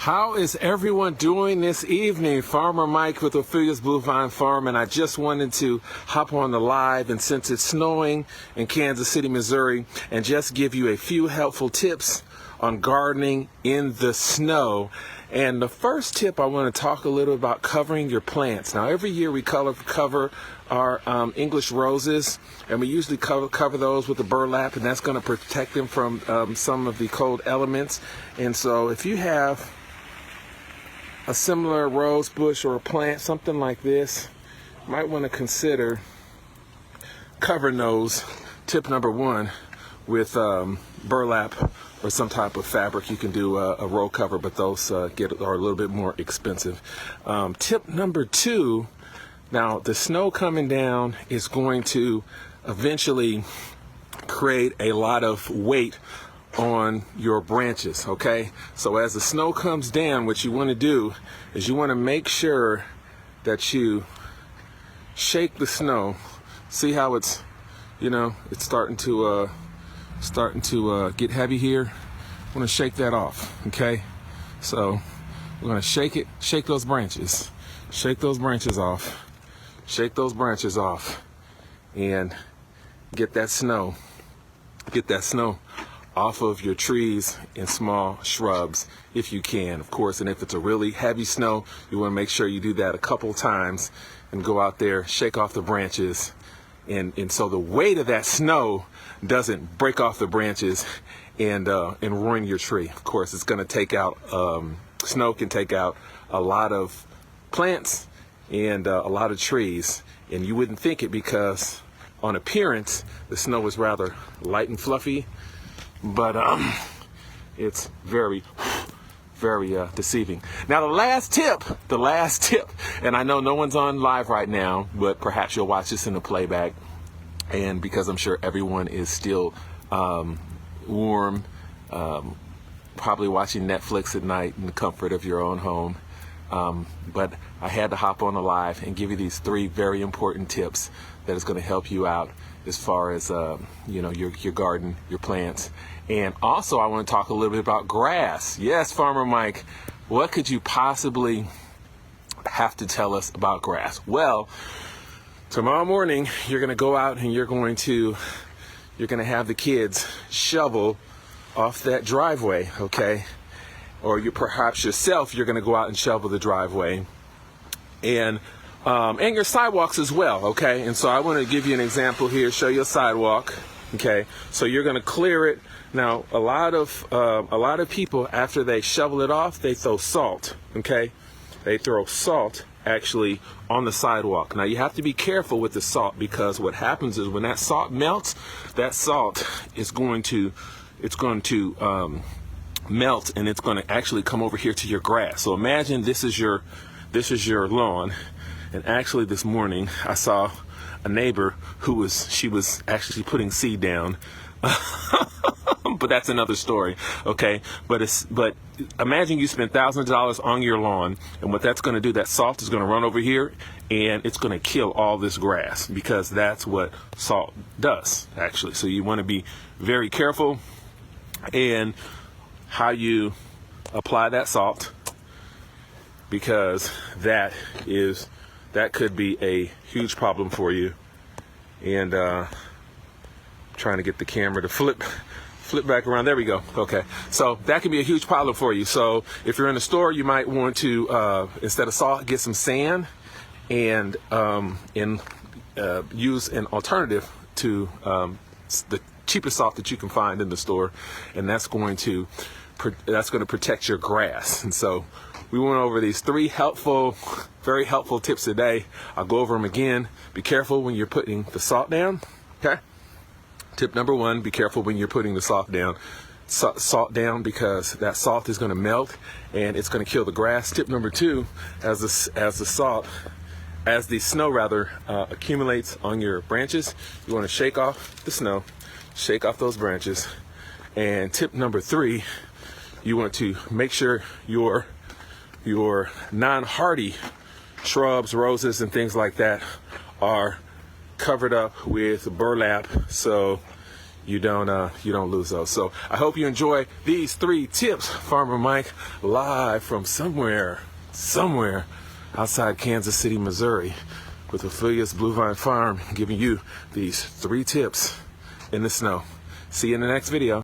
How is everyone doing this evening? Farmer Mike with Ophelia's Blue Vine Farm, and I just wanted to hop on the live, and since it's snowing in Kansas City, Missouri, and just give you a few helpful tips on gardening in the snow. And the first tip, I want to talk a little about covering your plants. Now, every year we cover our English roses, and we usually cover those with a burlap, and that's going to protect them from some of the cold elements. And so if you have a similar rose bush or a plant, something like this, you might want to consider covering those, tip number one, with burlap or some type of fabric. You can do a roll cover, but those are a little bit more expensive. Tip number two, now the snow coming down is going to eventually create a lot of weight on your branches, okay? So as the snow comes down, what you want to do is you want to make sure that you shake the snow. See how it's, it's starting to get heavy here. I'm going to shake that off, okay? So we're going to shake those branches off, and get that snow off of your trees and small shrubs if you can, of course. And if it's a really heavy snow, you want to make sure you do that a couple times and go out there, shake off the branches, and so the weight of that snow doesn't break off the branches and ruin your tree. Of course, it's going to take out, snow can take out a lot of plants and a lot of trees, and you wouldn't think it because on appearance the snow is rather light and fluffy, but it's very deceiving. Now the last tip, and I know no one's on live right now, but perhaps you'll watch this in the playback, and because I'm sure everyone is still warm, probably watching Netflix at night in the comfort of your own home, but I had to hop on the live and give you these three very important tips that is going to help you out as far as your garden, your plants. And also I want to talk a little bit about grass. Yes, Farmer Mike, what could you possibly have to tell us about grass? Well, tomorrow morning you're going to go out and you're going to have the kids shovel off that driveway, okay? Or perhaps yourself, you're going to go out and shovel the driveway, and your sidewalks as well, okay? And so I want to give you an example here, show you a sidewalk, okay? So you're going to clear it. Now, a lot of people, after they shovel it off, they throw salt, okay? They throw salt actually on the sidewalk. Now, you have to be careful with the salt, because what happens is when that salt melts, that salt is going to melt, and it's going to actually come over here to your grass. So imagine this is your lawn, and actually this morning I saw a neighbor she was actually putting seed down. But that's another story, okay? But imagine you spend thousands of dollars on your lawn, and what that's going to do, that salt is going to run over here, and it's going to kill all this grass, because that's what salt does, actually. So you want to be very careful in how you apply that salt, because that could be a huge problem for you. And trying to get the camera to flip back around. There we go. Okay, so that can be a huge problem for you. So if you're in the store, you might want to instead of salt, get some sand, and use an alternative to the cheapest salt that you can find in the store, and that's going to protect your grass. And so we went over these three very helpful tips today. I'll go over them again. Be careful when you're putting the salt down, okay? Tip number one, be careful when you're putting the salt down, because that salt is going to melt and it's going to kill the grass. Tip number two, as the snow accumulates on your branches, you want to shake off the snow, shake off those branches. And tip number three, you want to make sure your non-hardy shrubs, roses, and things like that are covered up with burlap, so you don't lose those. So I hope you enjoy these 3 tips. Farmer Mike, live from somewhere outside Kansas City, Missouri, with Ophelia's Blue Vine Farm, giving you these 3 tips in the snow. See you in the next video.